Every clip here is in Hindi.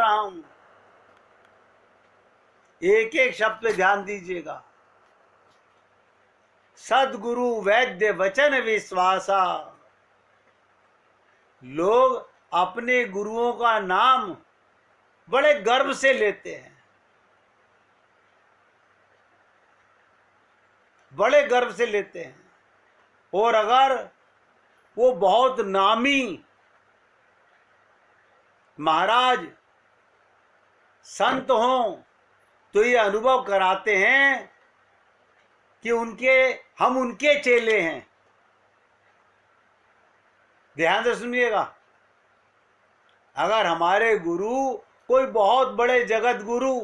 रहा हूं। एक एक शब्द पे ध्यान दीजिएगा। सदगुरु वैद्य वचन विश्वासा। लोग अपने गुरुओं का नाम बड़े गर्व से लेते हैं, बड़े गर्व से लेते हैं। और अगर वो बहुत नामी महाराज संत हों तो ये अनुभव कराते हैं कि हम उनके चेले हैं। ध्यान से सुनिएगा। अगर हमारे गुरु कोई बहुत बड़े जगत गुरु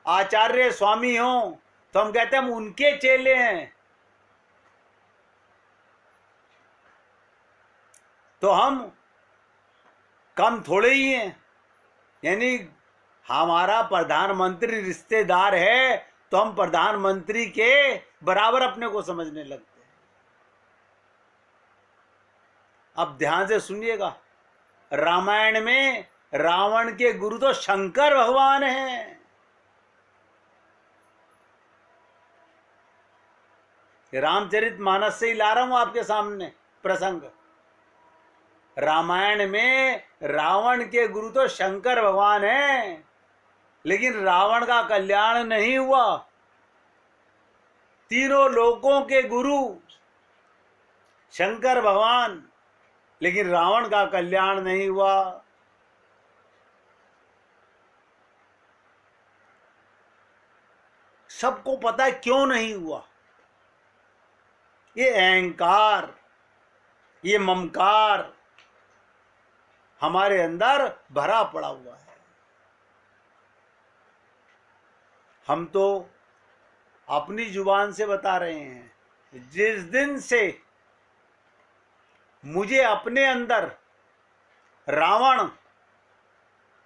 आचार्य स्वामी हो तो हम कहते हैं हम उनके चेले हैं। तो हम कम थोड़े ही हैं। यानी हमारा प्रधानमंत्री रिश्तेदार है तो हम प्रधानमंत्री के बराबर अपने को समझने लगते हैं। अब ध्यान से सुनिएगा। रामायण में रावण के गुरु तो शंकर भगवान हैं। रामचरितमानस से ही ला रहा हूं आपके सामने प्रसंग। रामायण में रावण के गुरु तो शंकर भगवान हैं, लेकिन रावण का कल्याण नहीं हुआ। तीनों लोकों के गुरु शंकर भगवान, लेकिन रावण का कल्याण नहीं हुआ। सबको पता है क्यों नहीं हुआ। ये अहंकार, ये ममकार हमारे अंदर भरा पड़ा हुआ है। हम तो अपनी जुबान से बता रहे हैं। जिस दिन से मुझे अपने अंदर रावण,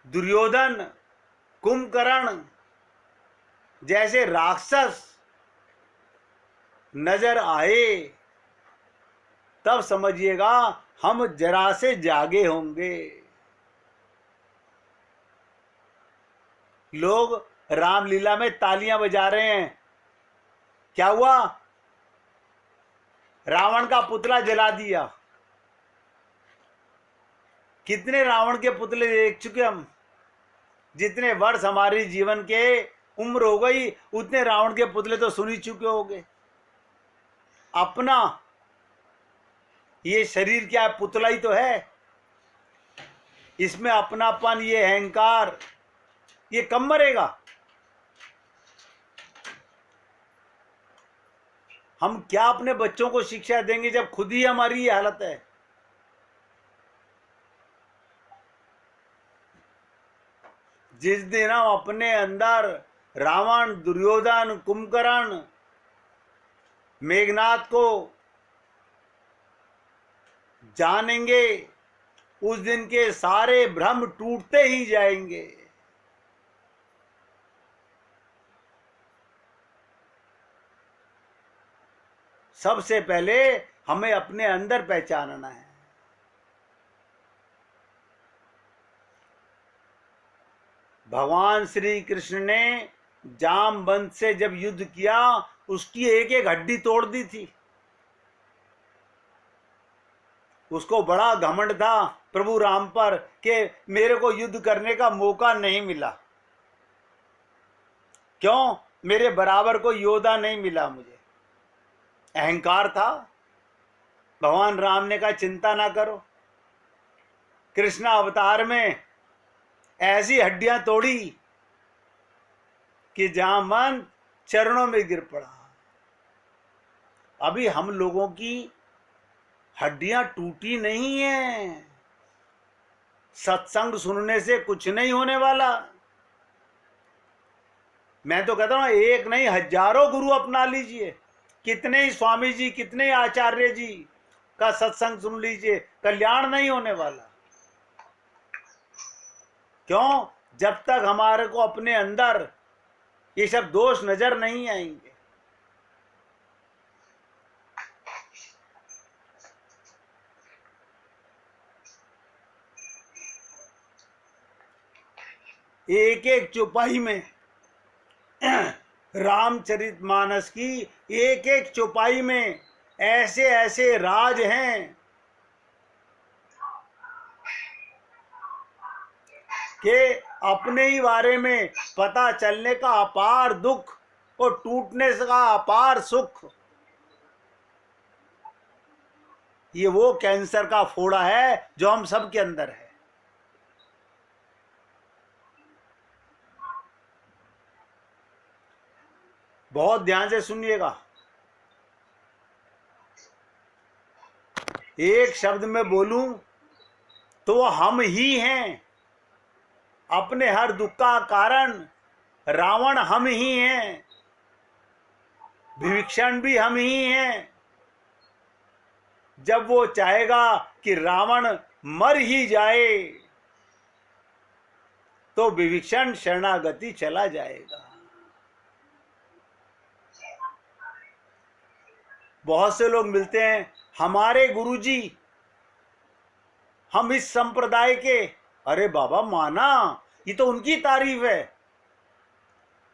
दुर्योधन, कुंभकर्ण जैसे राक्षस नजर आए, तब समझिएगा हम जरा से जागे होंगे। लोग रामलीला में तालियां बजा रहे हैं। क्या हुआ? रावण का पुतला जला दिया। कितने रावण के पुतले देख चुके हम। जितने वर्ष हमारी जीवन के उम्र हो गई उतने रावण के पुतले तो सुन ही चुके होंगे। अपना ये शरीर क्या है? पुतला ही तो है। इसमें अपनापन, ये अहंकार, ये कब मरेगा? हम क्या अपने बच्चों को शिक्षा देंगे जब खुद ही हमारी ये हालत है। जिस दिन हम अपने अंदर रावण, दुर्योधन, कुंभकर्ण, मेघनाथ को जानेंगे, उस दिन के सारे भ्रम टूटते ही जाएंगे। सबसे पहले हमें अपने अंदर पहचानना है। भगवान श्री कृष्ण ने जामवंत से जब युद्ध किया, उसकी एक एक हड्डी तोड़ दी थी। उसको बड़ा घमंड था प्रभु राम पर कि मेरे को युद्ध करने का मौका नहीं मिला। क्यों? मेरे बराबर को योद्धा नहीं मिला मुझे। अहंकार था। भगवान राम ने कहा चिंता ना करो। कृष्ण अवतार में ऐसी हड्डियां तोड़ी कि जामवंत चरणों में गिर पड़ा। अभी हम लोगों की हड्डियां टूटी नहीं है। सत्संग सुनने से कुछ नहीं होने वाला। मैं तो कहता हूं एक नहीं हजारों गुरु अपना लीजिए। कितने ही स्वामी जी, कितने ही आचार्य जी का सत्संग सुन लीजिए, कल्याण नहीं होने वाला। क्यों? जब तक हमारे को अपने अंदर ये सब दोष नजर नहीं आएंगे। एक एक चौपाई में रामचरितमानस की एक एक चौपाई में ऐसे ऐसे राज हैं कि अपने ही बारे में पता चलने का अपार दुख और टूटने का अपार सुख। ये वो कैंसर का फोड़ा है जो हम सब के अंदर है। बहुत ध्यान से सुनिएगा। एक शब्द में बोलूं तो वो हम ही हैं। अपने हर दुख का कारण रावण हम ही हैं, विभीषण भी हम ही हैं। जब वो चाहेगा कि रावण मर ही जाए तो विभीषण शरणागति चला जाएगा। बहुत से लोग मिलते हैं, हमारे गुरुजी, हम इस संप्रदाय के। अरे बाबा माना, ये तो उनकी तारीफ है।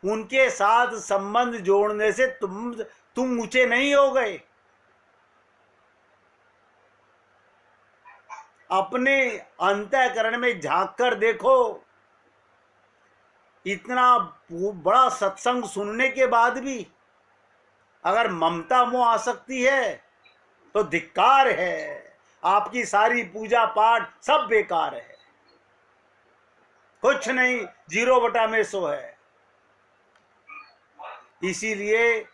उनके साथ संबंध जोड़ने से तुम ऊंचे नहीं हो गए। अपने अंतःकरण में झांक कर देखो। इतना बड़ा सत्संग सुनने के बाद भी अगर ममता मोह आसक्ति है तो धिक्कार है। आपकी सारी पूजा पाठ सब बेकार है, कुछ नहीं, 0 में 100 है। इसीलिए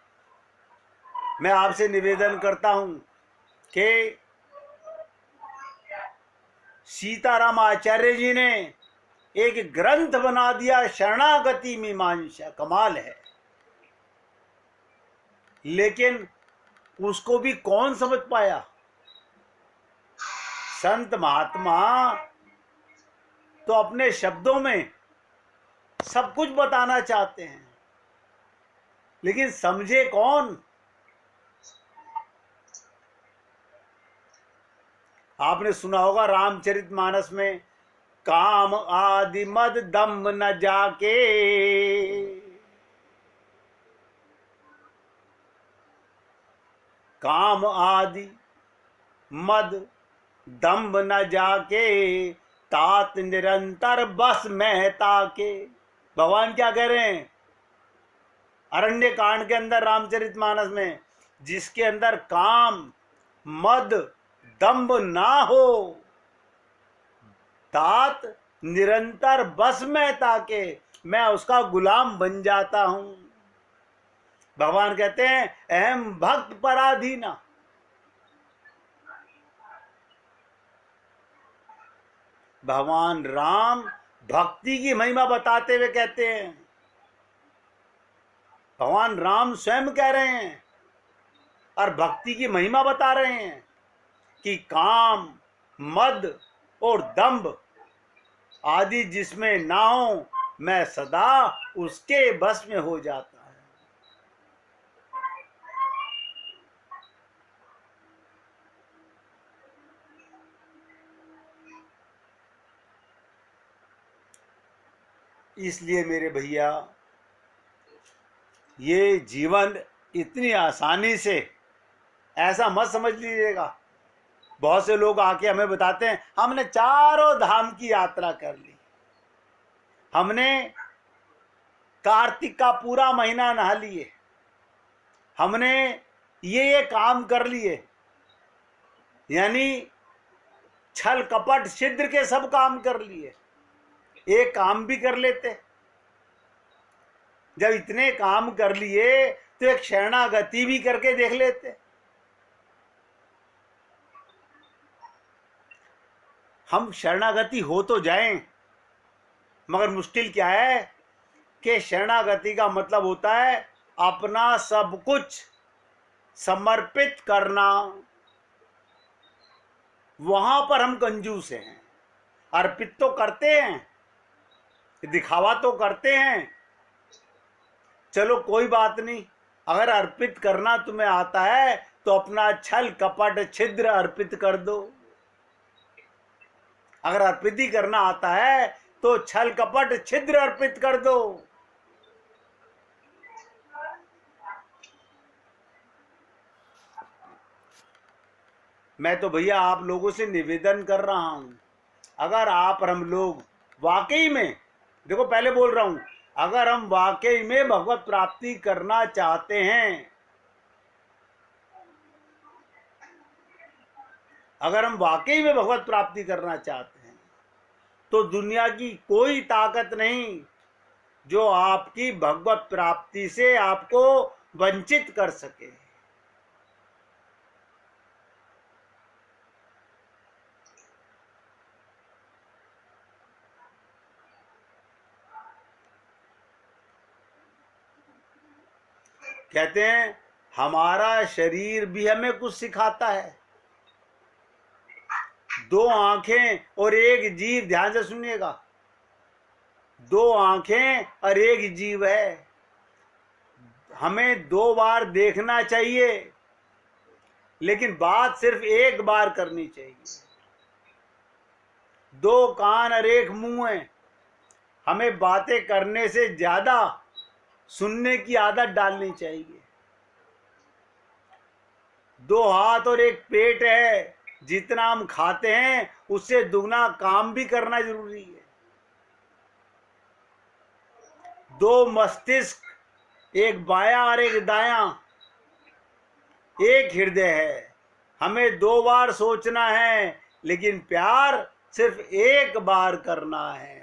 मैं आपसे निवेदन करता हूं कि सीताराम आचार्य जी ने एक ग्रंथ बना दिया, शरणागति मीमांसा। कमाल है। लेकिन उसको भी कौन समझ पाया? संत महात्मा तो अपने शब्दों में सब कुछ बताना चाहते हैं, लेकिन समझे कौन? आपने सुना होगा रामचरितमानस में, काम आदि मद दम्भ न जाके, काम आदि मद दम्भ न जाके, तात निरंतर बस में ताके। भगवान क्या कह रहे हैं अरण्य कांड के अंदर, रामचरितमानस में? जिसके अंदर काम मद दम्भ ना हो, तात निरंतर बस में ताके, मैं उसका गुलाम बन जाता हूं। भगवान कहते हैं अहम भक्त पराधीना। भगवान राम भक्ति की महिमा बताते हुए कहते हैं, भगवान राम स्वयं कह रहे हैं और भक्ति की महिमा बता रहे हैं कि काम मद और दंभ आदि जिसमें ना हो, मैं सदा उसके बस में हो जाता है। इसलिए मेरे भैया, ये जीवन इतनी आसानी से ऐसा मत समझ लीजिएगा। बहुत से लोग आके हमें बताते हैं हमने चारों धाम की यात्रा कर ली, हमने कार्तिक का पूरा महीना नहा लिए, हमने ये काम कर लिए, यानी छल कपट छिद्र के सब काम कर लिए। एक काम भी कर लेते। जब इतने काम कर लिए तो एक शरणागति भी करके देख लेते। हम शरणागति हो तो जाएं, मगर मुश्किल क्या है कि शरणागति का मतलब होता है अपना सब कुछ समर्पित करना। वहां पर हम कंजूस हैं। अर्पित तो करते हैं, दिखावा तो करते हैं, चलो कोई बात नहीं। अगर अर्पित करना तुम्हें आता है तो अपना छल कपट छिद्र अर्पित कर दो। अगर अर्पित ही करना आता है तो छल कपट छिद्र अर्पित कर दो। मैं तो भैया आप लोगों से निवेदन कर रहा हूं, अगर आप और हम लोग वाकई में, देखो पहले बोल रहा हूं, अगर हम वाकई में भगवत प्राप्ति करना चाहते हैं, अगर हम वाकई में भगवत प्राप्ति करना चाहते हैं, तो दुनिया की कोई ताकत नहीं जो आपकी भगवत प्राप्ति से आपको वंचित कर सके। कहते हैं हमारा शरीर भी हमें कुछ सिखाता है। दो आंखें और एक जीव, ध्यान से सुनिएगा, दो आंखें और एक जीव है। हमें 2 बार देखना चाहिए, लेकिन बात सिर्फ एक बार करनी चाहिए। 2 कान और एक मुंह है, हमें बातें करने से ज्यादा सुनने की आदत डालनी चाहिए। 2 हाथ और एक पेट है, जितना हम खाते हैं उससे दुगना काम भी करना जरूरी है। 2 मस्तिष्क, एक बायां और एक दायां, एक हृदय है। हमें 2 बार सोचना है, लेकिन प्यार सिर्फ एक बार करना है।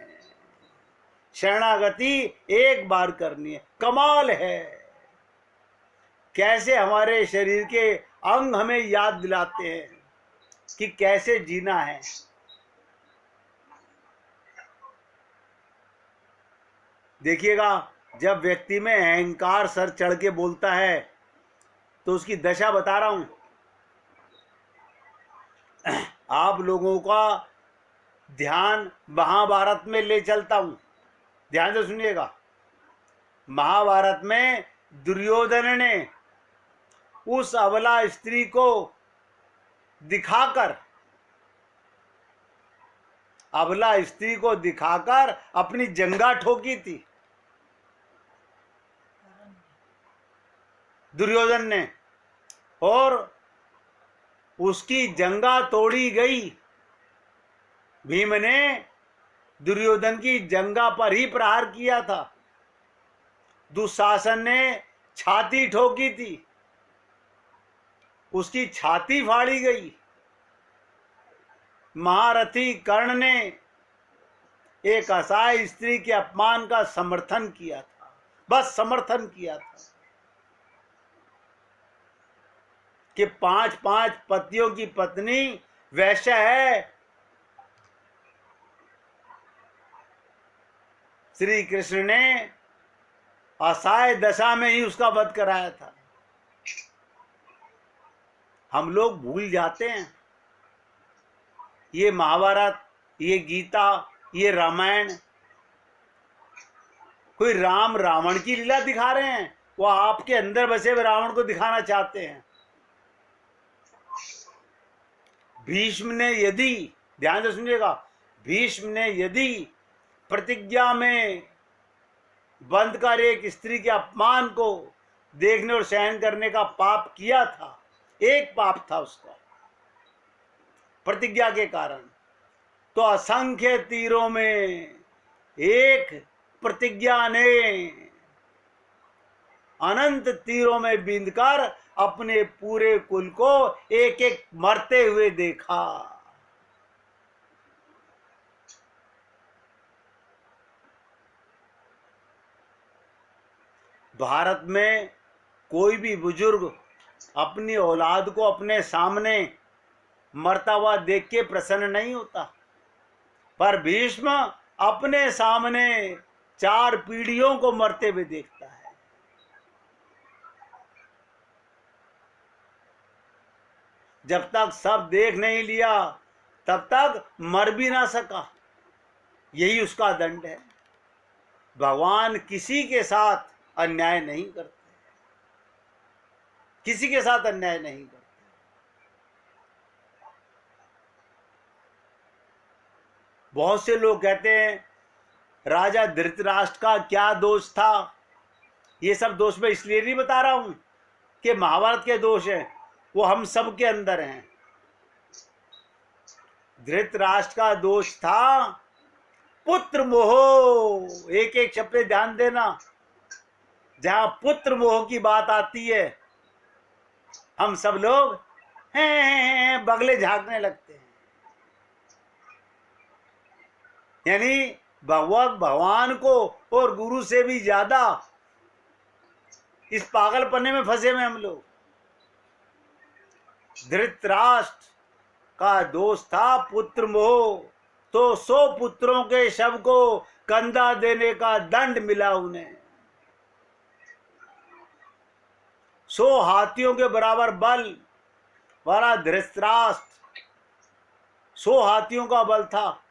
शरणागति एक बार करनी है। कमाल है कैसे हमारे शरीर के अंग हमें याद दिलाते हैं कि कैसे जीना है। देखिएगा, जब व्यक्ति में अहंकार सर चढ़ के बोलता है तो उसकी दशा बता रहा हूं। आप लोगों का ध्यान महाभारत में ले चलता हूं, ध्यान से सुनिएगा। महाभारत में दुर्योधन ने उस अबला स्त्री को दिखाकर, अबला स्त्री को दिखाकर अपनी जंगा ठोकी थी दुर्योधन ने, और उसकी जंगा तोड़ी गई। भीम ने दुर्योधन की जंगा पर ही प्रहार किया था। दुशासन ने छाती ठोकी थी, उसकी छाती फाड़ी गई। महारथी कर्ण ने एक असहाय स्त्री के अपमान का समर्थन किया था, बस समर्थन किया था कि 5 पतियों की पत्नी वैश्य है। श्री कृष्ण ने असहाय दशा में ही उसका वध कराया था। हम लोग भूल जाते हैं ये महाभारत, ये गीता, ये रामायण कोई राम रावण की लीला दिखा रहे हैं, वो आपके अंदर बसे हुए रावण को दिखाना चाहते हैं। भीष्म ने यदि, ध्यान से सुनिएगा, भीष्म ने यदि प्रतिज्ञा में बंद कर एक स्त्री के अपमान को देखने और सहन करने का पाप किया था, एक पाप था उसका प्रतिज्ञा के कारण, तो असंख्य तीरों में एक प्रतिज्ञा ने अनंत तीरों में बींधकर अपने पूरे कुल को एक एक मरते हुए देखा। भारत में कोई भी बुजुर्ग अपनी औलाद को अपने सामने मरता हुआ देख के प्रसन्न नहीं होता, पर भीष्म अपने सामने 4 पीढ़ियों को मरते हुए देखता है। जब तक सब देख नहीं लिया तब तक मर भी ना सका, यही उसका दंड है। भगवान किसी के साथ अन्याय नहीं करते, किसी के साथ अन्याय नहीं करते। बहुत से लोग कहते हैं राजा धृतराष्ट्र का क्या दोष था। ये सब दोष मैं इसलिए नहीं बता रहा हूं कि महाभारत के दोष हैं, वो हम सब के अंदर हैं। धृतराष्ट्र का दोष था पुत्र मोह। एक एक शब्द पे ध्यान देना, जहां पुत्र मोह की बात आती है हम सब लोग हैं बगले झांकने लगते हैं। यानी भगवान को और गुरु से भी ज्यादा इस पागलपने में फंसे में हम लोग। धृतराष्ट्र का दोष था पुत्र मोह, तो 100 पुत्रों के शव को कंधा देने का दंड मिला उन्हें। 100 हाथियों के बराबर बल वाला धृतराष्ट्र, 100 हाथियों का बल था,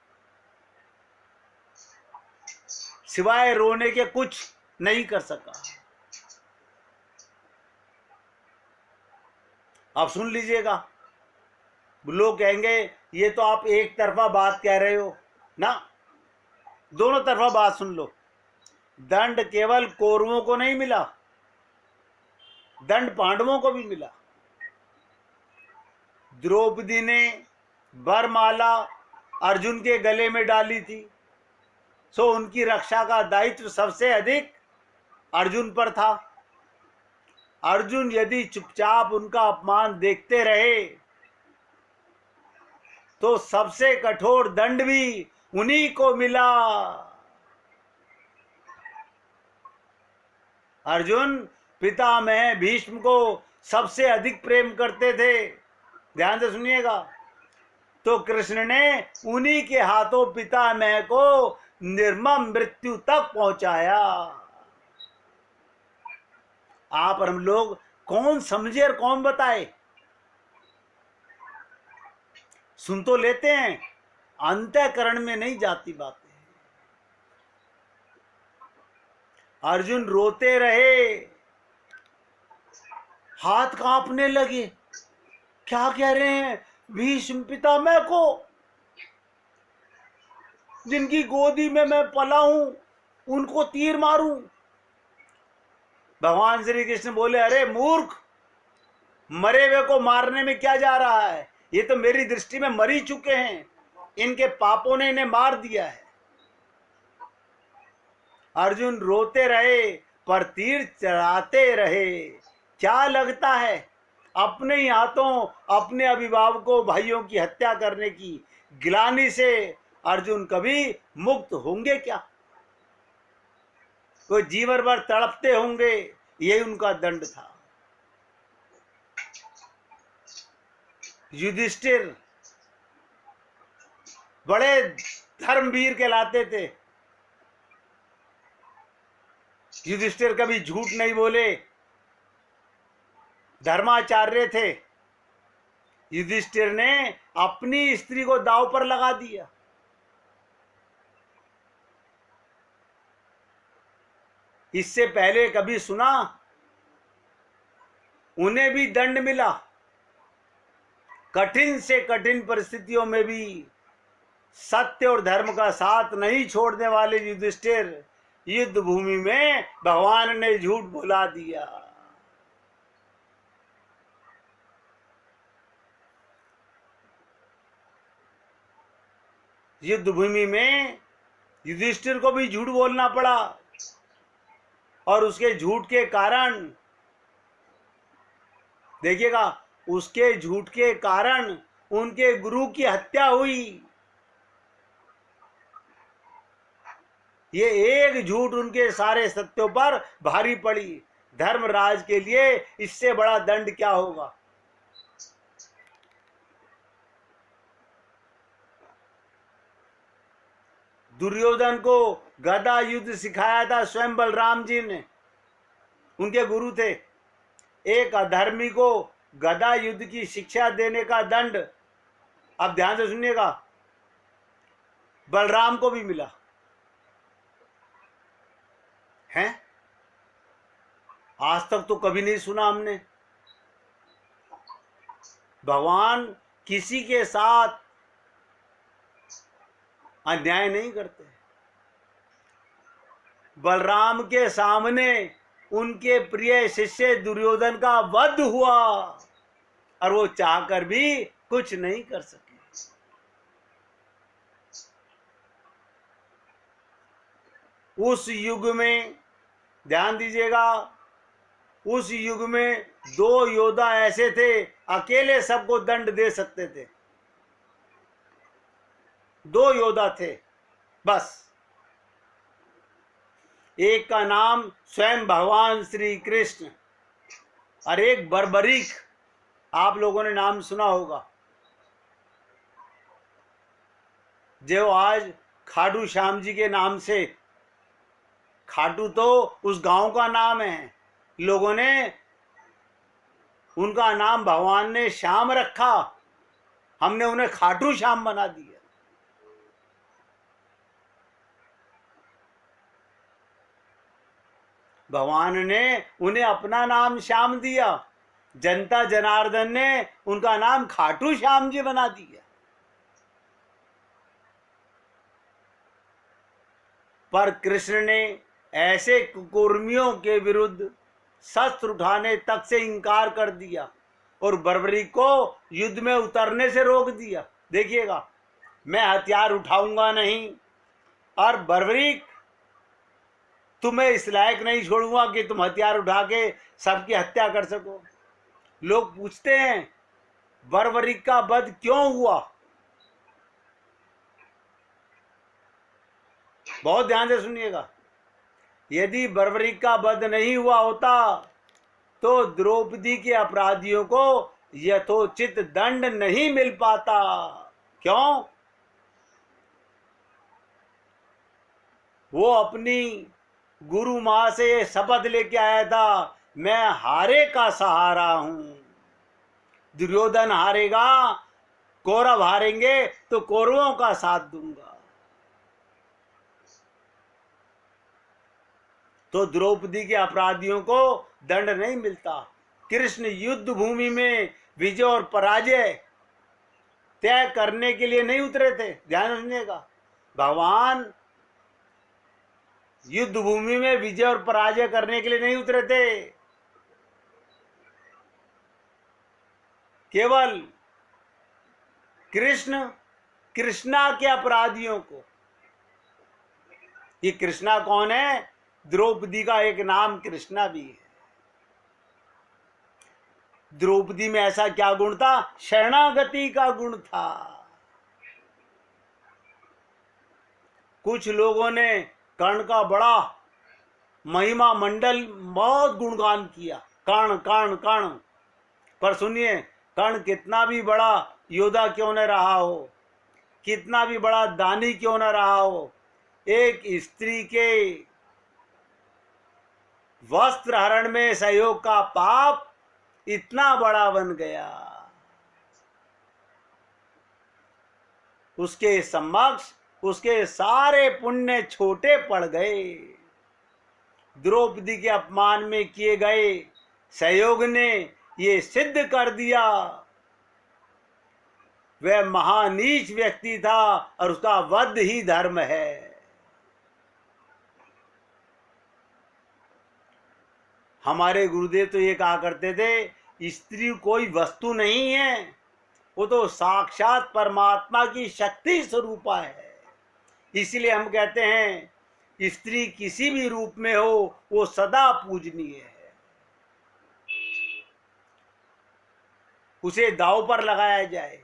सिवाय रोने के कुछ नहीं कर सका। आप सुन लीजिएगा, लोग कहेंगे ये तो आप एक तरफा बात कह रहे हो ना, दोनों तरफा बात सुन लो। दंड केवल कौरवों को नहीं मिला, दंड पांडवों को भी मिला। द्रौपदी ने वरमाला अर्जुन के गले में डाली थी, सो उनकी रक्षा का दायित्व सबसे अधिक अर्जुन पर था। अर्जुन यदि चुपचाप उनका अपमान देखते रहे तो सबसे कठोर दंड भी उन्हीं को मिला। अर्जुन पितामह भीष्म को सबसे अधिक प्रेम करते थे, ध्यान से सुनिएगा। तो कृष्ण ने उन्हीं के हाथों पितामह को निर्मम मृत्यु तक पहुंचाया। आप और हम लोग कौन समझे और कौन बताए। सुन तो लेते हैं, अंतःकरण में नहीं जाती बातें। अर्जुन रोते रहे, हाथ कांपने लगे। क्या कह रहे हैं? भीष्म पितामह को, जिनकी गोदी में मैं पला हूं, उनको तीर मारूं। भगवान श्री कृष्ण बोले, अरे मूर्ख, मरे हुए को मारने में क्या जा रहा है? ये तो मेरी दृष्टि में मर ही चुके हैं, इनके पापों ने इन्हें मार दिया है। अर्जुन रोते रहे पर तीर चढ़ाते रहे। क्या लगता है अपने ही हाथों अपने अभिभावकों भाइयों की हत्या करने की गिलानी से अर्जुन कभी मुक्त होंगे क्या? वो जीवन भर तड़पते होंगे, यही उनका दंड था। युधिष्ठिर बड़े धर्मवीर कहलाते थे। युधिष्ठिर कभी झूठ नहीं बोले, धर्माचार्य थे। युधिष्ठिर ने अपनी स्त्री को दांव पर लगा दिया। इससे पहले कभी सुना? उन्हें भी दंड मिला। कठिन से कठिन परिस्थितियों में भी सत्य और धर्म का साथ नहीं छोड़ने वाले युधिष्ठिर युद्ध भूमि में भगवान ने झूठ बुला दिया। युद्ध भूमि में युधिष्ठिर को भी झूठ बोलना पड़ा, और उसके झूठ के कारण, देखिएगा, उसके झूठ के कारण उनके गुरु की हत्या हुई। ये एक झूठ उनके सारे सत्यों पर भारी पड़ी। धर्मराज के लिए इससे बड़ा दंड क्या होगा? दुर्योधन को गदा युद्ध सिखाया था स्वयं बलराम जी ने, उनके गुरु थे। एक अधर्मी को गदा युद्ध की शिक्षा देने का दंड, अब ध्यान से सुनिएगा, बलराम को भी मिला है। आज तक तो कभी नहीं सुना हमने। भगवान किसी के साथ अन्याय नहीं करते। बलराम के सामने उनके प्रिय शिष्य दुर्योधन का वध हुआ और वो चाहकर भी कुछ नहीं कर सके। उस युग में ध्यान दीजिएगा, उस युग में दो योद्धा ऐसे थे, अकेले सबको दंड दे सकते थे। दो योद्धा थे बस। एक का नाम स्वयं भगवान श्री कृष्ण और एक बर्बरीक, आप लोगों ने नाम सुना होगा, जो आज खाटू श्याम जी के नाम से, खाटू तो उस गांव का नाम है, लोगों ने उनका नाम भगवान ने श्याम रखा, हमने उन्हें खाटू श्याम बना दिया। भगवान ने उन्हें अपना नाम श्याम दिया, जनता जनार्दन ने उनका नाम खाटू श्याम जी बना दिया। पर कृष्ण ने ऐसे कुकर्मियों के विरुद्ध शस्त्र उठाने तक से इनकार कर दिया और बर्बरीक को युद्ध में उतरने से रोक दिया। देखिएगा, मैं हथियार उठाऊंगा नहीं और बर्बरीक तुम्हें इस लायक नहीं छोड़ूंगा कि तुम हथियार उठा के सबकी हत्या कर सको। लोग पूछते हैं बर्बरीक का वध क्यों हुआ? बहुत ध्यान से सुनिएगा। यदि बर्बरीक का वध नहीं हुआ होता तो द्रौपदी के अपराधियों को यथोचित दंड नहीं मिल पाता। क्यों? वो अपनी गुरु मां से शपथ लेके आया था, मैं हारे का सहारा हूं। दुर्योधन हारेगा, कौरव हारेंगे तो कौरवों का साथ दूंगा। तो द्रौपदी के अपराधियों को दंड नहीं मिलता। कृष्ण युद्ध भूमि में विजय और पराजय तय करने के लिए नहीं उतरे थे। ध्यान रखिएगा, भगवान युद्ध भूमि में विजय और पराजय करने के लिए नहीं उतरे थे। केवल कृष्ण, कृष्णा के अपराधियों को, ये कृष्णा कौन है? द्रौपदी का एक नाम कृष्णा भी है। द्रौपदी में ऐसा क्या गुण था? शरणागति का गुण था। कुछ लोगों ने कर्ण का बड़ा महिमा मंडल बहुत गुणगान किया, कर्ण कर्ण कर्ण। पर सुनिए, कर्ण कितना भी बड़ा योद्धा क्यों न रहा हो, कितना भी बड़ा दानी क्यों न रहा हो, एक स्त्री के वस्त्र हरण में सहयोग का पाप इतना बड़ा बन गया, उसके समक्ष उसके सारे पुण्य छोटे पड़ गए। द्रौपदी के अपमान में किए गए सहयोग ने ये सिद्ध कर दिया वह महानीच व्यक्ति था और उसका वध ही धर्म है। हमारे गुरुदेव तो ये कहा करते थे, स्त्री कोई वस्तु नहीं है, वो तो साक्षात परमात्मा की शक्ति स्वरूपा है। इसलिए हम कहते हैं स्त्री किसी भी रूप में हो वो सदा पूजनीय है, उसे दांव पर लगाया जाए।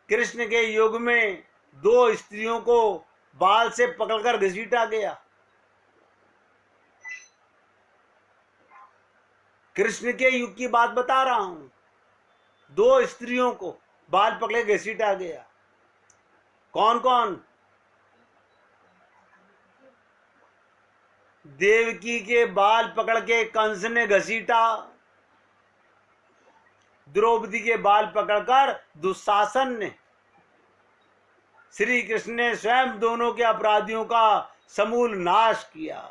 कृष्ण के युग में 2 स्त्रियों को बाल से पकड़कर घसीटा गया। कृष्ण के युग की बात बता रहा हूं, 2 स्त्रियों को बाल पकड़े घसीटा गया। कौन कौन? देवकी के बाल पकड़ के कंस ने घसीटा, द्रौपदी के बाल पकड़कर दुशासन ने, श्री कृष्ण ने स्वयं दोनों के अपराधियों का समूल नाश किया।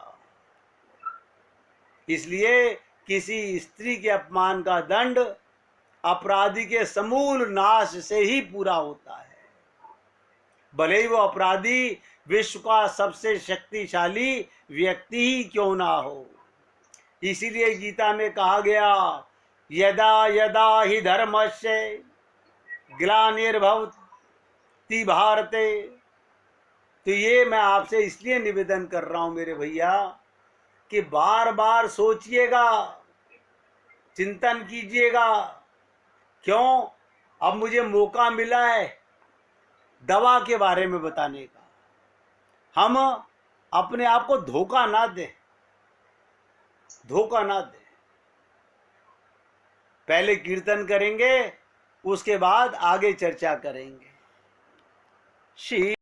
इसलिए किसी स्त्री के अपमान का दंड अपराधी के समूल नाश से ही पूरा होता है। भले ही वो अपराधी विश्व का सबसे शक्तिशाली व्यक्ति ही क्यों ना हो। इसीलिए गीता में कहा गया, यदा यदा ही धर्मस्य ग्लानिर्भवति भारते। तो ये मैं आपसे इसलिए निवेदन कर रहा हूं मेरे भैया कि बार बार सोचिएगा, चिंतन कीजिएगा। क्यों? अब मुझे मौका मिला है दवा के बारे में बताने का। हम अपने आप को धोखा ना दें, धोखा ना दें। पहले कीर्तन करेंगे, उसके बाद आगे चर्चा करेंगे। श्री